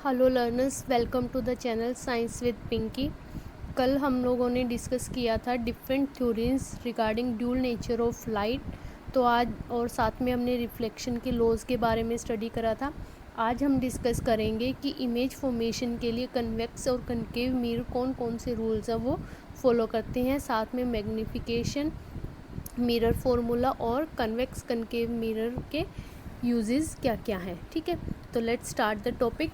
Hello learners, welcome to the channel science with Pinky. कल हम लोगों ने डिस्कस किया था different theories regarding dual nature of light. तो आज और साथ में हमने रिफ्लेक्शन के लॉज के बारे में स्टडी करा था। आज हम डिस्कस करेंगे कि इमेज फॉर्मेशन के लिए कन्वेक्स और कनकेव मिरर कौन कौन से रूल्स हैं वो फॉलो करते हैं, साथ में मैग्नीफिकेशन, मिरर फार्मूला और कन्वेक्स कनकेव मिरर के यूजेस क्या क्या हैं। ठीक है, तो लेट्स स्टार्ट द टॉपिक।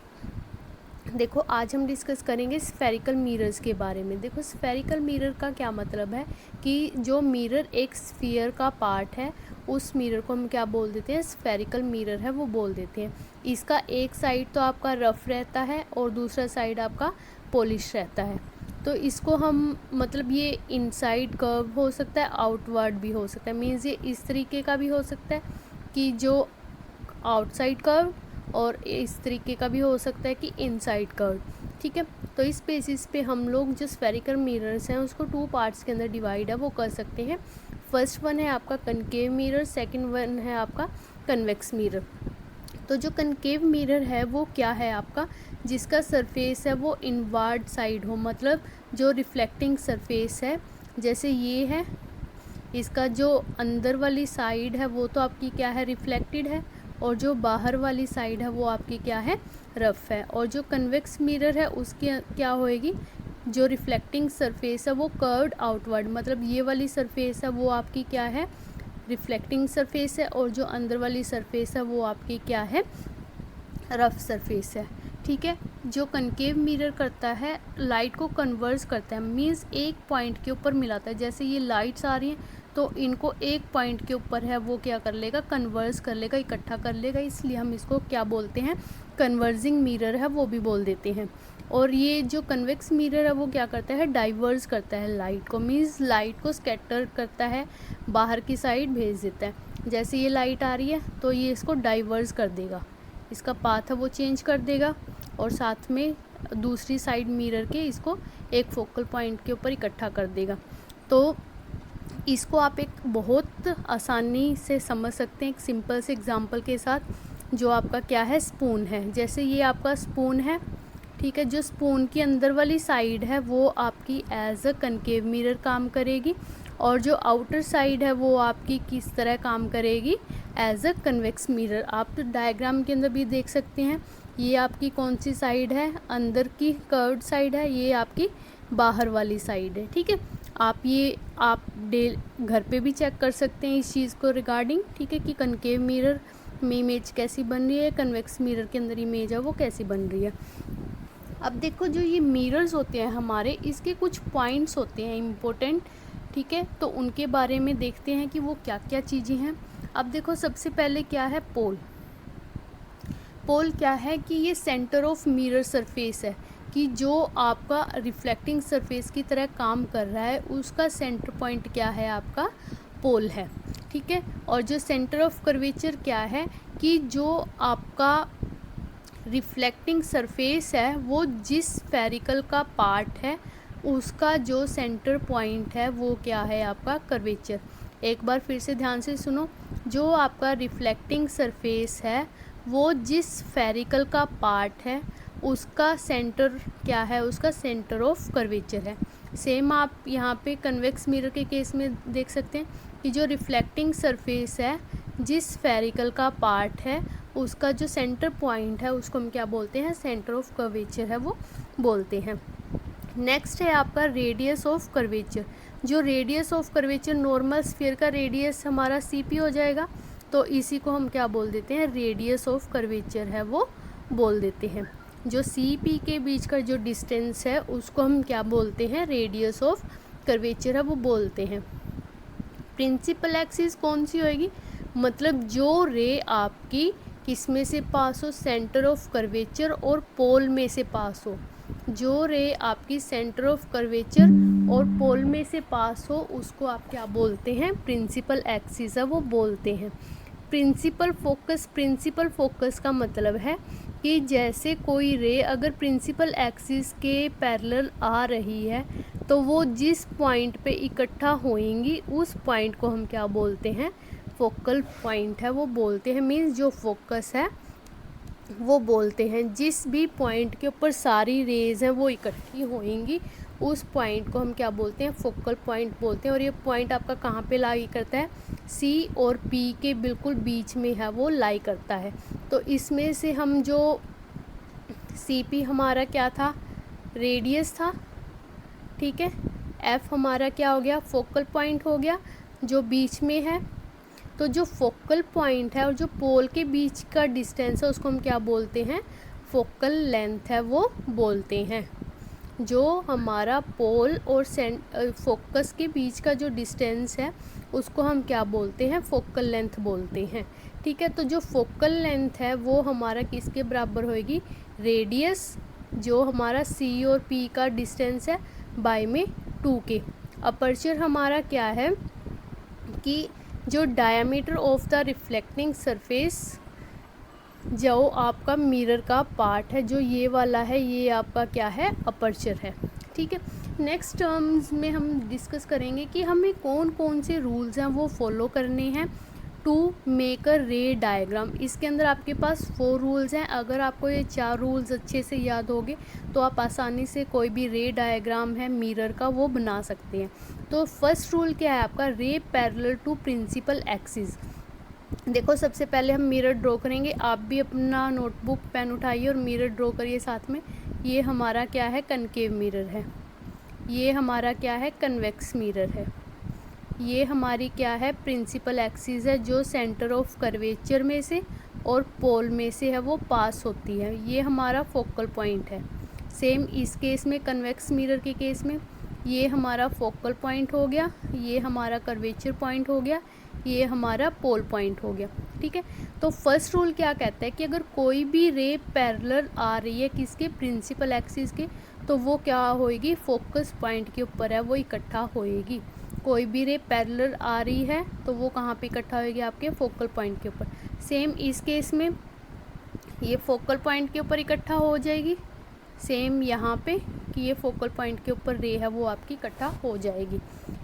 देखो, आज हम डिस्कस करेंगे स्फेरिकल मिरर्स के बारे में। देखो, स्फेरिकल मिरर का क्या मतलब है कि जो मिरर एक स्फीयर का पार्ट है उस मिरर को हम क्या बोल देते हैं, स्फेरिकल मिरर है वो बोल देते हैं। इसका एक साइड तो आपका रफ रहता है और दूसरा साइड आपका पॉलिश रहता है। तो इसको हम मतलब ये इनसाइड कर्व हो सकता है, आउटवर्ड भी हो सकता है। मीन्स ये इस तरीके का भी हो सकता है कि जो आउटसाइड कर्व, और इस तरीके का भी हो सकता है कि इनसाइड कर्व। ठीक है, तो इस बेसिस पे हम लोग जो स्फेरिकल मिरर्स हैं उसको टू पार्ट्स के अंदर डिवाइड है वो कर सकते हैं। फर्स्ट वन है आपका कनकेव मिरर, सेकंड वन है आपका कन्वेक्स मिरर। तो जो कनकेव मिरर है वो क्या है आपका, जिसका सरफेस है वो इनवर्ड साइड हो, मतलब जो रिफ्लेक्टिंग सरफेस है जैसे ये है, इसका जो अंदर वाली साइड है वो तो आपकी क्या है, रिफ्लेक्टेड है, और जो बाहर वाली साइड है वो आपकी क्या है, रफ है। और जो कन्वेक्स मिरर है उसकी क्या होएगी, जो रिफ्लेक्टिंग सरफेस है वो कर्व्ड आउटवर्ड, मतलब ये वाली सरफेस है वो आपकी क्या है, रिफ्लेक्टिंग सरफेस है, और जो अंदर वाली सरफेस है वो आपकी क्या है, रफ सरफेस है। ठीक है, जो कनकेव मिरर करता है लाइट को कन्वर्स करता है, मीन्स एक पॉइंट के ऊपर मिलाता है। जैसे ये लाइट्स आ रही हैं तो इनको एक पॉइंट के ऊपर है वो क्या कर लेगा, कन्वर्स कर लेगा, इकट्ठा कर लेगा, इसलिए हम इसको क्या बोलते हैं, कन्वर्जिंग मिरर है वो भी बोल देते हैं। और ये जो कन्वेक्स मिरर है वो क्या करता है, डाइवर्स करता है लाइट को, मीन्स लाइट को स्कैटर करता है, बाहर की साइड भेज देता है। जैसे ये लाइट आ रही है तो ये इसको डाइवर्स कर देगा, इसका पाथ है वो चेंज कर देगा, और साथ में दूसरी साइड मिरर के इसको एक फोकल पॉइंट के ऊपर इकट्ठा कर देगा। तो इसको आप एक बहुत आसानी से समझ सकते हैं एक सिंपल से एग्जांपल के साथ, जो आपका क्या है, स्पून है। जैसे ये आपका स्पून है, ठीक है, जो स्पून की अंदर वाली साइड है वो आपकी एज अ कनकेव मिरर काम करेगी, और जो आउटर साइड है वो आपकी किस तरह काम करेगी, एज अ कन्वेक्स मिरर। आप डायग्राम के अंदर भी देख सकते हैं, ये आपकी कौन सी साइड है, अंदर की कर्व्ड साइड है, ये आपकी बाहर वाली साइड है। ठीक है, आप घर पे भी चेक कर सकते हैं इस चीज़ को रिगार्डिंग, ठीक है, कि कनकेव मिरर में इमेज कैसी बन रही है, कन्वेक्स मिरर के अंदर इमेज है वो कैसी बन रही है। अब देखो, जो ये मिरर्स होते हैं हमारे, इसके कुछ पॉइंट्स होते हैं इम्पोर्टेंट, ठीक है, तो उनके बारे में देखते हैं कि वो क्या क्या चीज़ें हैं। अब देखो, सबसे पहले क्या है, पोल। पोल क्या है कि ये सेंटर ऑफ मिरर सरफेस है, कि जो आपका रिफ्लेक्टिंग सरफेस की तरह काम कर रहा है उसका सेंटर पॉइंट क्या है, आपका पोल है। ठीक है, और जो सेंटर ऑफ कर्वेचर क्या है, कि जो आपका रिफ्लेक्टिंग सरफेस है वो जिस स्फेरिकल का पार्ट है उसका जो सेंटर पॉइंट है वो क्या है, आपका कर्वेचर। एक बार फिर से ध्यान से सुनो, जो आपका रिफ्लेक्टिंग सरफेस है वो जिस स्फेरिकल का पार्ट है उसका सेंटर क्या है, उसका सेंटर ऑफ कर्वेचर है। सेम आप यहाँ पे कन्वेक्स मिरर के केस में देख सकते हैं कि जो रिफ्लेक्टिंग सरफेस है जिस स्फेरिकल का पार्ट है उसका जो सेंटर पॉइंट है उसको हम क्या बोलते हैं, सेंटर ऑफ कर्वेचर है वो बोलते हैं। नेक्स्ट है आपका रेडियस ऑफ कर्वेचर। जो radius of curvature, normal sphere का रेडियस हमारा सीपी हो जाएगा, तो इसी को हम क्या बोल देते हैं, रेडियस ऑफ कर्वेचर है वो बोल देते हैं। जो सीपी के बीच का जो डिस्टेंस है उसको हम क्या बोलते हैं, रेडियस ऑफ कर्वेचर है वो बोलते हैं। प्रिंसिपल एक्सिस कौन सी होएगी, मतलब जो रे आपकी किस में से पास हो, सेंटर ऑफ कर्वेचर और पोल में से पास हो। जो रे आपकी सेंटर ऑफ कर्वेचर और पोल में से पास हो उसको आप क्या बोलते हैं, प्रिंसिपल एक्सिस है वो बोलते हैं। प्रिंसिपल फोकस का मतलब है कि जैसे कोई रे अगर प्रिंसिपल एक्सिस के पैरेलल आ रही है तो वो जिस पॉइंट पे इकट्ठा होएंगी उस पॉइंट को हम क्या बोलते हैं, फोकल पॉइंट है वो बोलते हैं। मीन्स जो फोकस है वो बोलते हैं। जिस भी पॉइंट के ऊपर सारी रेज हैं वो इकट्ठी होंगी, उस पॉइंट को हम क्या बोलते हैं, फोकल पॉइंट बोलते हैं। और ये पॉइंट आपका कहाँ पे लाई करता है, सी और पी के बिल्कुल बीच में है वो लाई करता है। तो इसमें से हम जो सी पी हमारा क्या था, रेडियस था, ठीक है। एफ हमारा क्या हो गया, फोकल पॉइंट हो गया जो बीच में है। तो जो फोकल पॉइंट है और जो पोल के बीच का डिस्टेंस है उसको हम क्या बोलते हैं, फोकल लेंथ है वो बोलते हैं। जो हमारा पोल और फोकस के बीच का जो डिस्टेंस है उसको हम क्या बोलते हैं, फोकल लेंथ बोलते हैं, ठीक है। तो जो फोकल लेंथ है वो हमारा किसके बराबर होएगी, रेडियस जो हमारा सी और पी का डिस्टेंस है बाय में 2 के। अपर्चर हमारा क्या है कि जो diameter of the reflecting surface, जो आपका मिरर का पार्ट है, जो ये वाला है, ये आपका क्या है, अपर्चर है, ठीक है। नेक्स्ट टर्म्स में हम डिस्कस करेंगे कि हमें कौन कौन से रूल्स हैं वो फॉलो करने हैं टू मेक अ रे डायग्राम। इसके अंदर आपके पास 4 रूल्स हैं। अगर आपको ये 4 रूल्स अच्छे से याद होंगे तो आप आसानी से कोई भी रे डायग्राम है मिरर का वो बना सकते हैं। तो फर्स्ट रूल क्या है आपका, ray parallel to principal axis. देखो सबसे पहले हम मिरर ड्रॉ करेंगे। आप भी अपना नोटबुक पेन उठाइए और मिरर ड्रॉ करिए साथ में। ये हमारा क्या है, कनकेव मिरर है। ये हमारा क्या है, कन्वेक्स मिरर है। ये हमारी क्या है, प्रिंसिपल एक्सिस है जो सेंटर ऑफ कर्वेचर में से और पोल में से है वो पास होती है। ये हमारा फोकल पॉइंट है। सेम इस केस में, कन्वेक्स मिरर के केस में, ये हमारा फोकल पॉइंट हो गया, ये हमारा कर्वेचर पॉइंट हो गया, ये हमारा पोल पॉइंट हो गया, ठीक है। तो फर्स्ट रूल क्या कहता है कि अगर कोई भी रे पैरेलल आ रही है किसके, प्रिंसिपल एक्सिस के, तो वो क्या होएगी, फोकस पॉइंट के ऊपर है वो इकट्ठा होएगी। कोई भी रे पैरेलल आ रही है तो वो कहाँ पे इकट्ठा होएगी, आपके फोकल पॉइंट के ऊपर। सेम इस केस में ये फोकल पॉइंट के ऊपर इकट्ठा हो जाएगी। सेम यहाँ पे कि ये फोकल पॉइंट के ऊपर रे है वो आपकी इकट्ठा हो जाएगी,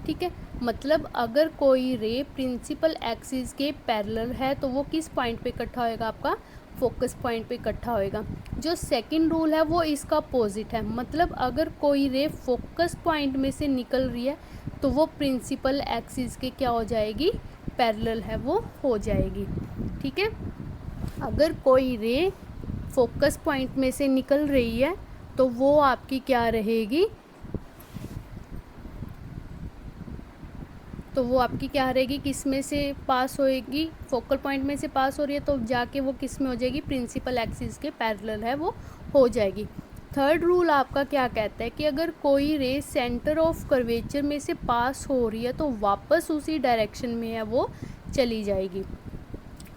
ठीक है। मतलब अगर कोई रे प्रिंसिपल एक्सिस के पैरेलल है तो वो किस पॉइंट पे इकट्ठा होएगा, आपका फोकस पॉइंट पे इकट्ठा होएगा। जो सेकंड रूल है वो इसका अपोजिट है। मतलब अगर कोई रे फोकस पॉइंट में से निकल रही है तो वो प्रिंसिपल एक्सिस के क्या हो जाएगी, पैरेलल है वो हो जाएगी, ठीक है। अगर कोई रे फोकस पॉइंट में से निकल रही है तो वो आपकी क्या रहेगी, तो वो आपकी क्या रहेगी, किस में से पास होएगी, फोकल पॉइंट में से पास हो रही है तो जाके वो किस में हो जाएगी, प्रिंसिपल एक्सिस के पैरेलल है वो हो जाएगी। थर्ड रूल आपका क्या कहता है कि अगर कोई रे सेंटर ऑफ कर्वेचर में से पास हो रही है तो वापस उसी डायरेक्शन में है वो चली जाएगी,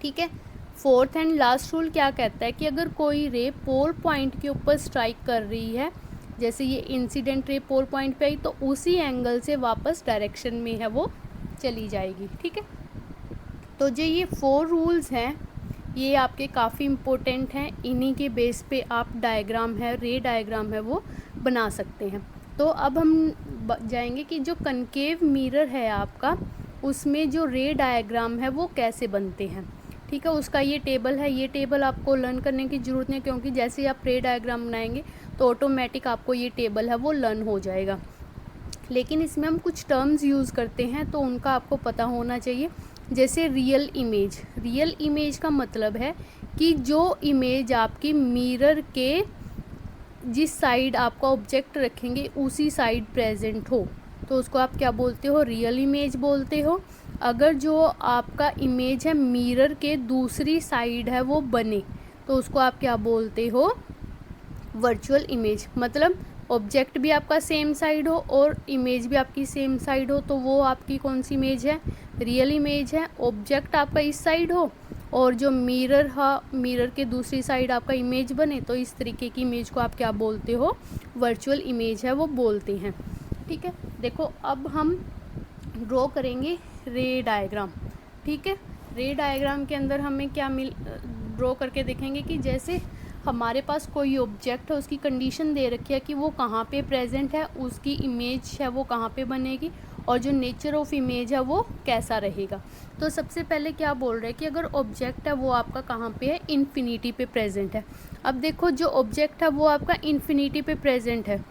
ठीक है। फोर्थ एंड लास्ट रूल क्या कहता है कि अगर कोई रे पोल पॉइंट के ऊपर स्ट्राइक कर रही है, जैसे ये इंसिडेंट रे पोल पॉइंट पे आई तो उसी एंगल से वापस डायरेक्शन में है वो चली जाएगी, ठीक है। तो जो ये 4 रूल्स हैं ये आपके काफ़ी इम्पोर्टेंट हैं। इन्हीं के बेस पे आप डायग्राम है, रे डायग्राम है वो बना सकते हैं। तो अब हम जाएंगे कि जो कनकेव मिरर है आपका, उसमें जो रे डायग्राम है वो कैसे बनते हैं, ठीक है। उसका ये टेबल है। ये टेबल आपको लर्न करने की ज़रूरत नहीं, क्योंकि जैसे ही आप रे डायग्राम बनाएंगे तो ऑटोमेटिक आपको ये टेबल है वो लर्न हो जाएगा। लेकिन इसमें हम कुछ टर्म्स यूज़ करते हैं तो उनका आपको पता होना चाहिए। जैसे रियल इमेज। रियल इमेज का मतलब है कि जो इमेज आपकी मिरर के जिस साइड आपका ऑब्जेक्ट रखेंगे उसी साइड प्रेजेंट हो तो उसको आप क्या बोलते हो, रियल इमेज बोलते हो। अगर जो आपका इमेज है मिरर के दूसरी साइड है वो बने तो उसको आप क्या बोलते हो, वर्चुअल इमेज। मतलब ऑब्जेक्ट भी आपका सेम साइड हो और इमेज भी आपकी सेम साइड हो तो वो आपकी कौन सी इमेज है, रियल इमेज है। ऑब्जेक्ट आपका इस साइड हो और जो मिरर है, मिरर के दूसरी साइड आपका इमेज बने तो इस तरीके की इमेज को आप क्या बोलते हो, वर्चुअल इमेज है वो बोलते हैं, ठीक है। देखो अब हम ड्रॉ करेंगे रे डायग्राम, ठीक है। रे डायग्राम के अंदर हमें क्या ड्रॉ करके देखेंगे कि जैसे हमारे पास कोई ऑब्जेक्ट है, उसकी कंडीशन दे रखी है कि वो कहाँ पे प्रेजेंट है, उसकी इमेज है वो कहाँ पे बनेगी और जो नेचर ऑफ इमेज है वो कैसा रहेगा। तो सबसे पहले क्या बोल रहे हैं कि अगर ऑब्जेक्ट है वो आपका कहाँ पे है, इन्फिनिटी पे प्रेजेंट है। अब देखो जो ऑब्जेक्ट है वो आपका इन्फिनिटी पे प्रेजेंट है,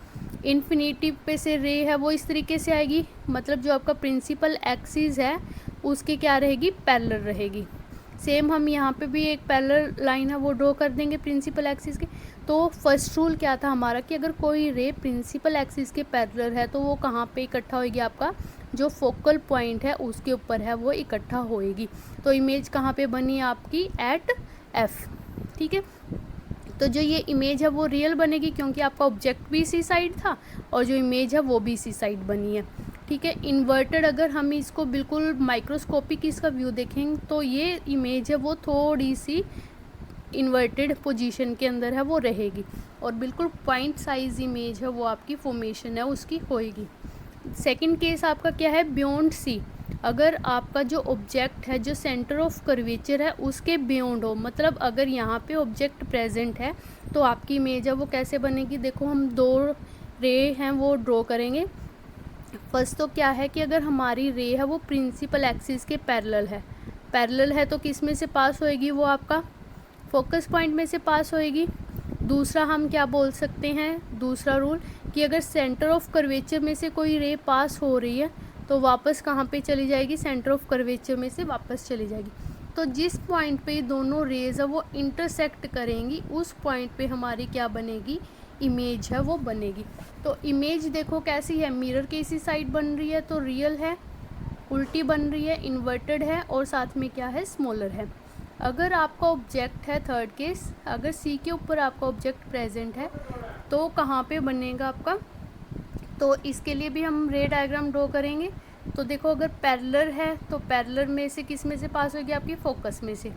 इन्फिनिटी पे से रे है वो इस तरीके से आएगी, मतलब जो आपका प्रिंसिपल एक्सिस है उसके क्या रहेगी, पैरेलल रहेगी। सेम हम यहाँ पे भी एक पैरेलल लाइन है वो ड्रॉ कर देंगे प्रिंसिपल एक्सिस के। तो फर्स्ट रूल क्या था हमारा कि अगर कोई रे प्रिंसिपल एक्सिस के पैरेलल है तो वो कहाँ पे इकट्ठा होगी, आपका जो फोकल पॉइंट है उसके ऊपर है वो इकट्ठा होएगी। तो इमेज कहाँ पे बनी आपकी, एट एफ। ठीक है, तो जो ये इमेज है वो रियल बनेगी क्योंकि आपका ऑब्जेक्ट भी इसी साइड था और जो इमेज है वो भी इसी साइड बनी है। ठीक है, इन्वर्टेड अगर हम इसको बिल्कुल माइक्रोस्कोपिक इसका व्यू देखेंगे तो ये इमेज है वो थोड़ी सी इन्वर्टेड पोजीशन के अंदर है वो रहेगी और बिल्कुल पॉइंट साइज इमेज है वो आपकी फॉर्मेशन है उसकी होएगी। सेकंड केस आपका क्या है, बियॉन्ड सी। अगर आपका जो ऑब्जेक्ट है जो सेंटर ऑफ कर्वेचर है उसके बियॉन्ड हो, मतलब अगर यहाँ पे ऑब्जेक्ट प्रेजेंट है तो आपकी इमेज है वो कैसे बनेगी। देखो हम दो रे हैं वो ड्रॉ करेंगे। फर्स्ट तो क्या है कि अगर हमारी रे है वो प्रिंसिपल एक्सिस के पैरेलल है तो किस में से पास होएगी, वो आपका फोकस पॉइंट में से पास होएगी। दूसरा हम क्या बोल सकते हैं, दूसरा रूल कि अगर सेंटर ऑफ कर्वेचर में से कोई रे पास हो रही है तो वापस कहाँ पे चली जाएगी, सेंटर ऑफ कर्वेचर में से वापस चली जाएगी। तो जिस पॉइंट पे दोनों रेज है वो इंटरसेक्ट करेंगी उस पॉइंट पे हमारी क्या बनेगी, इमेज है वो बनेगी। तो इमेज देखो कैसी है, मिरर के इसी साइड बन रही है तो रियल है, उल्टी बन रही है, इन्वर्टेड है और साथ में क्या है, स्मॉलर है। अगर आपका ऑब्जेक्ट है, थर्ड केस, अगर सी के ऊपर आपका ऑब्जेक्ट प्रेजेंट है तो कहाँ पे बनेगा आपका, तो इसके लिए भी हम रे डायग्राम ड्रॉ करेंगे। तो देखो अगर पैरेलल है तो पैरेलल में से किस में से पास होगी, आपकी फोकस में से।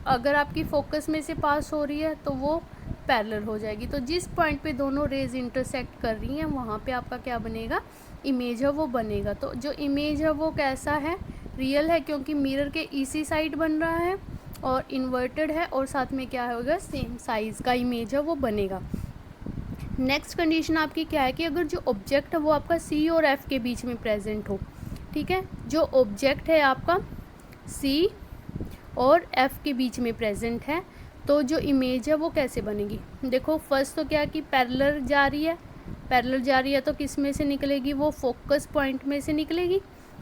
अगर आपकी फोकस में से पास हो रही है तो वो पैरेलल हो जाएगी। तो जिस पॉइंट पे दोनों रेज इंटरसेक्ट कर रही हैं वहाँ पे आपका क्या बनेगा, इमेज है वो बनेगा। तो जो इमेज है वो कैसा है, रियल है क्योंकि मिरर के इसी साइड बन रहा है और इन्वर्टेड है और साथ में क्या होगा, सेम साइज़ का इमेज है वो बनेगा। नेक्स्ट कंडीशन आपकी क्या है कि अगर जो ऑब्जेक्ट है वो आपका सी और एफ के बीच में प्रेजेंट हो। ठीक है, जो ऑब्जेक्ट है आपका सी और एफ के बीच में प्रेजेंट है तो जो इमेज है वो कैसे बनेगी। देखो फर्स्ट तो क्या कि पैरेलल जा रही है तो किस में से निकलेगी, वो फोकस पॉइंट में से निकलेगी।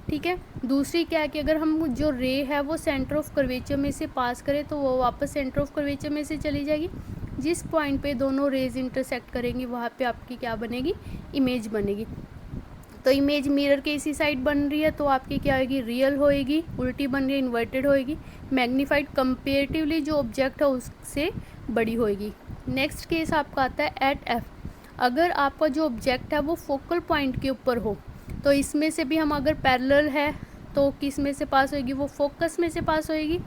ठीक है, दूसरी क्या है कि अगर हम जो रे है वो सेंटर ऑफ कर्वेचर में से पास करें तो वो वापस सेंटर ऑफ कर्वेचर में से चली जाएगी। जिस पॉइंट पे दोनों रेज इंटरसेक्ट करेंगी वहाँ पे आपकी क्या बनेगी, इमेज बनेगी। तो इमेज मिरर के इसी साइड बन रही है तो आपकी क्या होगी, रियल होएगी, उल्टी बन रही है, इन्वर्टेड होएगी, मैग्नीफाइड कंपेरेटिवली जो ऑब्जेक्ट है उससे बड़ी होएगी। नेक्स्ट केस आपका आता है एट एफ। अगर आपका जो ऑब्जेक्ट है वो फोकल पॉइंट के ऊपर हो तो इसमें से भी हम अगर पैरेलल है तो किस में से पास होएगी, वो फोकस में से पास होएगी।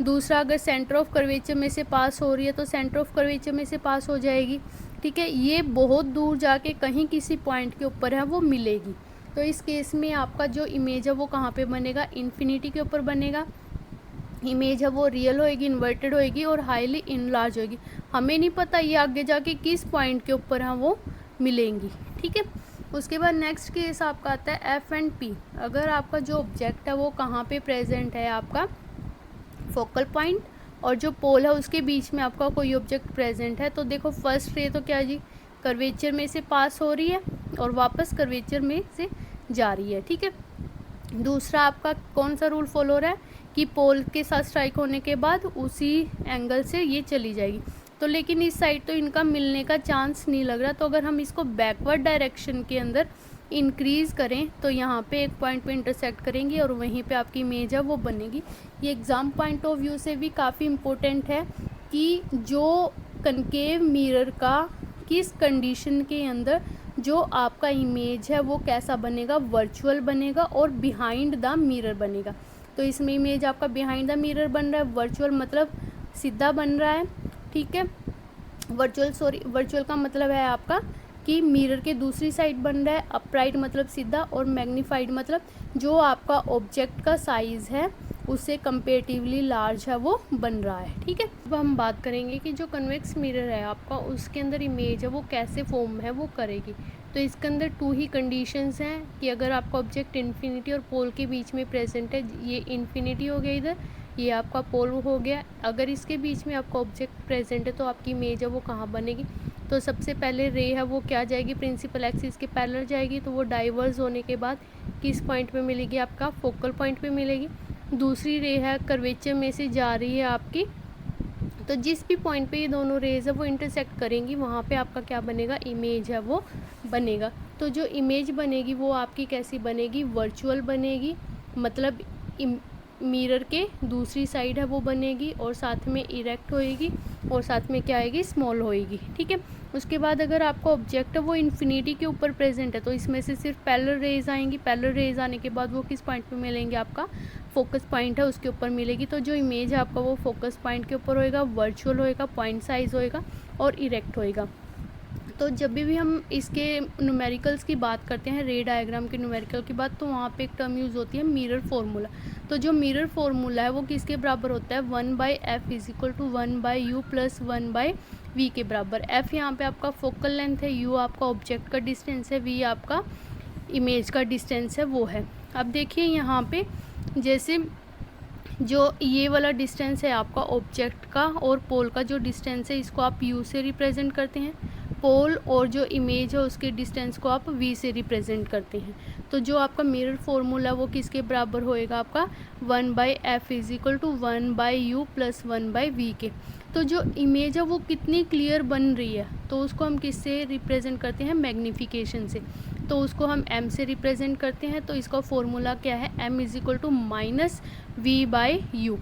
दूसरा अगर सेंटर ऑफ कर्वेचर में से पास हो रही है तो सेंटर ऑफ कर्वेचर में से पास हो जाएगी। ठीक है, ये बहुत दूर जाके कहीं किसी पॉइंट के ऊपर है वो मिलेगी। तो इस केस में आपका जो इमेज है वो कहाँ पे बनेगा, इन्फिनिटी के ऊपर बनेगा। इमेज है वो रियल होएगी, इन्वर्टेड होएगी और हाईली इनलार्ज होएगी। हमें नहीं पता ये आगे जाके किस पॉइंट के ऊपर है वो मिलेंगी। ठीक है, उसके बाद नेक्स्ट केस आपका आता है एफ एंड पी। अगर आपका जो ऑब्जेक्ट है वो कहाँ पे प्रेजेंट है, आपका फोकल पॉइंट और जो पोल है उसके बीच में आपका कोई ऑब्जेक्ट प्रेजेंट है। तो देखो फर्स्ट रे तो क्या जी, कर्वेचर में से पास हो रही है और वापस कर्वेचर में से जा रही है। ठीक है, दूसरा आपका कौन सा रूल फॉलो हो रहा है कि पोल के साथ स्ट्राइक होने के बाद उसी एंगल से ये चली जाएगी। तो लेकिन इस साइड तो इनका मिलने का चांस नहीं लग रहा। तो अगर हम इसको बैकवर्ड डायरेक्शन के अंदर इंक्रीज़ करें तो यहाँ पे एक पॉइंट पे इंटरसेक्ट करेंगी और वहीं पे आपकी इमेज है वो बनेगी। ये एग्ज़ाम पॉइंट ऑफ व्यू से भी काफ़ी इम्पोर्टेंट है कि जो कनकेव मिरर का किस कंडीशन के अंदर जो आपका इमेज है वो कैसा बनेगा, वर्चुअल बनेगा और बिहाइंड द मिरर बनेगा। तो इसमें इमेज आपका बिहाइंड द मिरर बन रहा है, वर्चुअल मतलब सीधा बन रहा है। ठीक है, वर्चुअल का मतलब है आपका कि मिरर के दूसरी साइड बन रहा है, अपराइट मतलब सीधा और मैग्नीफाइड मतलब जो आपका ऑब्जेक्ट का साइज़ है उससे कंपेरेटिवली लार्ज है वो बन रहा है। ठीक है, अब हम बात करेंगे कि जो कन्वेक्स मिरर है आपका उसके अंदर इमेज है वो कैसे फॉर्म है वो करेगी। तो इसके अंदर 2 ही कंडीशंस हैं कि अगर आपका ऑब्जेक्ट इन्फिनिटी और पोल के बीच में प्रेजेंट है, ये इन्फिनिटी हो गया इधर, ये आपका पोल हो गया, अगर इसके बीच में आपका ऑब्जेक्ट प्रेजेंट है तो आपकी इमेज है वो कहाँ बनेगी। तो सबसे पहले रे है वो क्या जाएगी, प्रिंसिपल एक्सिस के पैरेलल जाएगी, तो वो डाइवर्स होने के बाद किस पॉइंट पे मिलेगी, आपका फोकल पॉइंट पे मिलेगी। दूसरी रे है कर्वेचर में से जा रही है आपकी, तो जिस भी पॉइंट पे ये दोनों रेज है वो इंटरसेक्ट करेंगी वहाँ पे आपका क्या बनेगा, इमेज है वो बनेगा। तो जो इमेज बनेगी वो आपकी कैसी बनेगी, वर्चुअल बनेगी, मतलब मिरर के दूसरी साइड है वो बनेगी, और साथ में इरेक्ट होएगी, और साथ में क्या आएगी, स्मॉल होएगी। ठीक है, उसके बाद अगर आपका ऑब्जेक्ट है वो इन्फिनिटी के ऊपर प्रेजेंट है तो इसमें से सिर्फ पैरेलल रेज आएंगी, पैरेलल रेज आने के बाद वो किस पॉइंट पे मिलेंगे, आपका फोकस पॉइंट है उसके ऊपर मिलेगी। तो जो इमेज है आपका वो फोकस पॉइंट के ऊपर होएगा, वर्चुअल होएगा, पॉइंट साइज होएगा और इरेक्ट होएगा। तो जब भी हम इसके न्यूमेरिकल्स की बात करते हैं, रे डायग्राम के न्यूमेरिकल की बात, तो वहाँ पे एक टर्म यूज़ होती है मिरर फार्मूला। तो जो मिरर फार्मूला है वो किसके बराबर होता है, 1/f is equal to 1/u plus 1/v के बराबर। f यहाँ पे आपका फोकल लेंथ है, u आपका ऑब्जेक्ट का डिस्टेंस है, v आपका इमेज का डिस्टेंस है वो है। अब देखिए यहाँ पे जैसे जो ये वाला डिस्टेंस है आपका ऑब्जेक्ट का और पोल का जो डिस्टेंस है, इसको आप u से रिप्रेजेंट करते हैं, पोल और जो इमेज है उसके डिस्टेंस को आप v से रिप्रेजेंट करते हैं। तो जो आपका मिरर फार्मूला वो किसके बराबर होएगा, आपका 1/f is equal to 1/u plus 1/v के। तो जो इमेज है वो कितनी क्लियर बन रही है तो उसको हम किससे रिप्रेजेंट करते हैं, मैग्नीफिकेशन से। तो उसको हम m से रिप्रेजेंट करते हैं, तो इसका फॉर्मूला क्या है, m is equal to -v/u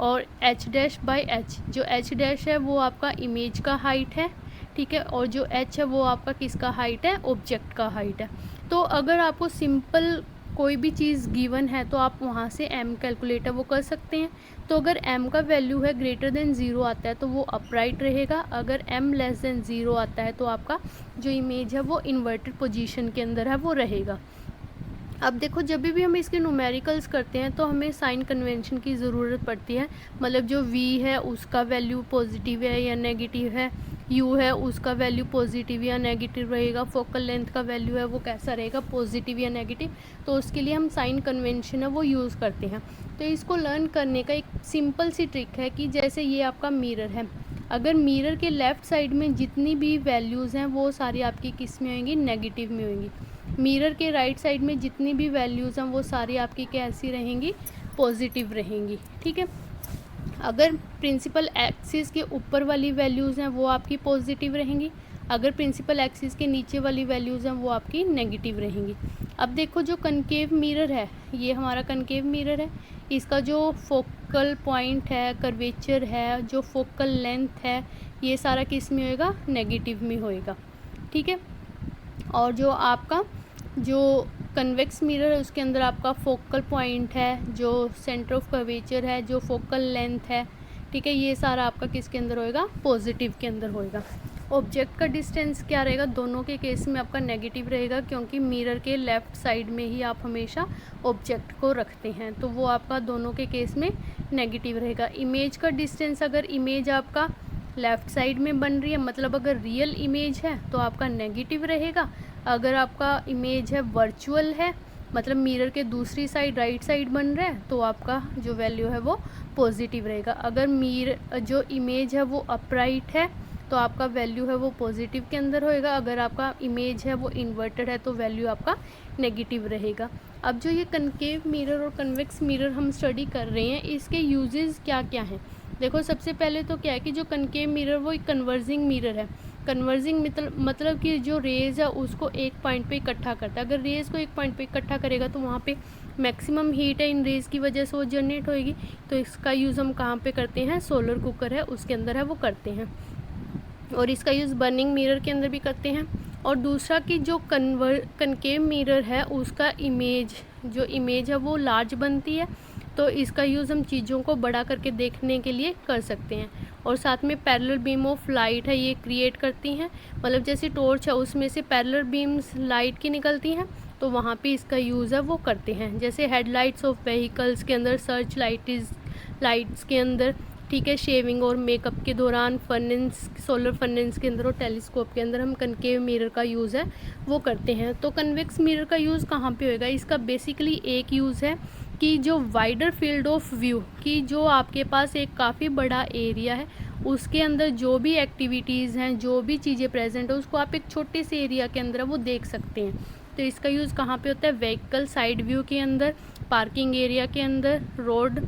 और h'/h। जो h' है वो आपका इमेज का हाइट है, ठीक है, और जो h है वो आपका किसका हाइट है, ऑब्जेक्ट का हाइट है। तो अगर आपको सिंपल कोई भी चीज़ गिवन है तो आप वहाँ से m कैलकुलेट है वो कर सकते हैं। तो अगर m का वैल्यू है ग्रेटर देन 0 आता है तो वो अपराइट रहेगा, अगर m लेस देन 0 आता है तो आपका जो इमेज है वो इन्वर्टेड पोजीशन के अंदर है वो रहेगा। अब देखो जब भी हम इसके न्यूमेरिकल्स करते हैं तो हमें साइन कन्वेंशन की ज़रूरत पड़ती है, मतलब जो v है उसका वैल्यू पॉजिटिव है या नेगेटिव है, u है उसका वैल्यू पॉजिटिव या नेगेटिव रहेगा, फोकल लेंथ का वैल्यू है वो कैसा रहेगा, पॉजिटिव या नेगेटिव। तो उसके लिए हम साइन कन्वेंशन है वो यूज़ करते हैं। तो इसको लर्न करने का एक सिंपल सी ट्रिक है कि जैसे ये आपका मिरर है, अगर मिरर के लेफ़्ट साइड में जितनी भी वैल्यूज़ हैं वो सारी आपकी किस में होंगी, नेगेटिव में होंगी। मिरर के राइट साइड में जितनी भी वैल्यूज़ हैं वो सारी आपकी कैसी रहेंगी, पॉजिटिव रहेंगी। ठीक है, अगर प्रिंसिपल एक्सिस के ऊपर वाली वैल्यूज़ हैं वो आपकी पॉजिटिव रहेंगी, अगर प्रिंसिपल एक्सिस के नीचे वाली वैल्यूज़ हैं वो आपकी नेगेटिव रहेंगी। अब देखो जो कनकेव मिरर है, ये हमारा कनकेव मिरर है, इसका जो फोकल पॉइंट है, कर्वेचर है, जो फोकल लेंथ है, ये सारा किस में होएगा, नेगेटिव में होएगा। ठीक है, और जो आपका जो कन्वेक्स मिरर है उसके अंदर आपका फोकल पॉइंट है, जो सेंटर ऑफ कर्वेचर है, जो फोकल लेंथ है, ठीक है, ये सारा आपका किसके अंदर होएगा, पॉजिटिव के अंदर होएगा। ऑब्जेक्ट का डिस्टेंस क्या रहेगा, दोनों के केस में आपका नेगेटिव रहेगा, क्योंकि मिरर के लेफ़्ट साइड में ही आप हमेशा ऑब्जेक्ट को रखते हैं, तो वो आपका दोनों के केस में नेगेटिव रहेगा। इमेज का डिस्टेंस, अगर इमेज आपका लेफ़्ट साइड में बन रही है, मतलब अगर रियल इमेज है तो आपका नेगेटिव रहेगा, अगर आपका इमेज है वर्चुअल है, मतलब मिरर के दूसरी साइड राइट साइड बन रहा है, तो आपका जो वैल्यू है वो पॉजिटिव रहेगा। अगर मिरर जो इमेज है वो अपराइट है तो आपका वैल्यू है वो पॉजिटिव के अंदर होएगा, अगर आपका इमेज है वो इन्वर्टेड है तो वैल्यू आपका नेगेटिव रहेगा। अब जो ये कनकेव मिरर और कन्वेक्स मिरर हम स्टडी कर रहे हैं, इसके यूजेस क्या क्या हैं। देखो सबसे पहले तो क्या है कि जो कनकेव मिरर वो एक कन्वर्जिंग मिरर है। कन्वर्जिंग मतलब कि जो रेज़ है उसको एक पॉइंट पे इकट्ठा करता है। अगर रेज़ को एक पॉइंट पे इकट्ठा करेगा तो वहाँ पे मैक्सिमम हीट है इन रेज़ की वजह से वो जनरेट होएगी। तो इसका यूज़ हम कहाँ पे करते हैं, सोलर कुकर है उसके अंदर है वो करते हैं, और इसका यूज़ बर्निंग मिरर के अंदर भी करते हैं। और दूसरा कि जो कनकेव मिरर है उसका जो इमेज है वो लार्ज बनती है, तो इसका यूज़ हम चीज़ों को बड़ा करके देखने के लिए कर सकते हैं। और साथ में पैरेलल बीम ऑफ लाइट है ये क्रिएट करती हैं, मतलब जैसे टॉर्च है उसमें से पैरेलल बीम्स लाइट की निकलती हैं, तो वहाँ पे इसका यूज़ है वो करते हैं। जैसे हेडलाइट्स ऑफ व्हीकल्स के अंदर, सर्च लाइट्स के अंदर, ठीक है, शेविंग और मेकअप के दौरान, फर्नेस, सोलर फर्नेस के अंदर और टेलीस्कोप के अंदर हम कनकेव मिरर का यूज़ है वो करते हैं। तो कन्वेक्स मिरर का यूज़ कहाँ पे होएगा? इसका बेसिकली एक यूज़ है कि जो वाइडर फील्ड ऑफ व्यू, कि जो आपके पास एक काफ़ी बड़ा एरिया है उसके अंदर जो भी एक्टिविटीज़ हैं, जो भी चीज़ें प्रेजेंट है, उसको आप एक छोटे से एरिया के अंदर वो देख सकते हैं। तो इसका यूज़ कहाँ पे होता है? व्हीकल साइड व्यू के अंदर, पार्किंग एरिया के अंदर, रोड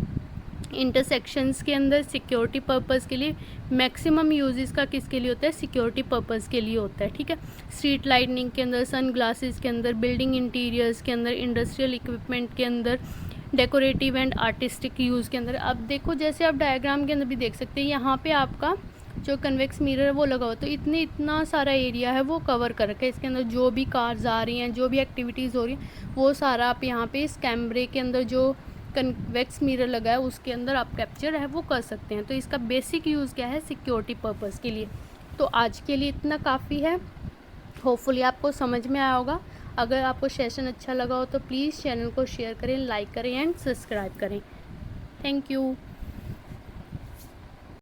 इंटरसेक्शंस के अंदर, सिक्योरिटी पर्पज़ के लिए। मैक्सिमम यूज़ इसका किसके लिए होता है? सिक्योरिटी पर्पज़ के लिए होता है, ठीक है। स्ट्रीट लाइटनिंग के अंदर, सन ग्लासेस के अंदर, बिल्डिंग इंटीरियर्स के अंदर, इंडस्ट्रियल इक्विपमेंट के अंदर, डेकोरेटिव एंड आर्टिस्टिक यूज़ के अंदर। अब देखो, जैसे आप डायग्राम के अंदर भी देख सकते हैं, यहाँ पे आपका जो कन्वेक्स मिरर है वो लगा हुआ, तो इतना सारा एरिया है वो कवर कर रखा है। इसके अंदर जो भी कार्स आ रही हैं, जो भी एक्टिविटीज़ हो रही हैं, वो सारा आप यहाँ पे इस कैमरे के अंदर जो कन्वेक्स मिरर लगा है उसके अंदर आप कैप्चर है वो कर सकते हैं। तो इसका बेसिक यूज़ क्या है? सिक्योरिटी पर्पज़ के लिए। तो आज के लिए इतना काफ़ी है, होपफुली आपको समझ में आया होगा। अगर आपको सेशन अच्छा लगा हो तो प्लीज़ चैनल को शेयर करें, लाइक करें एंड सब्सक्राइब करें। Thank you.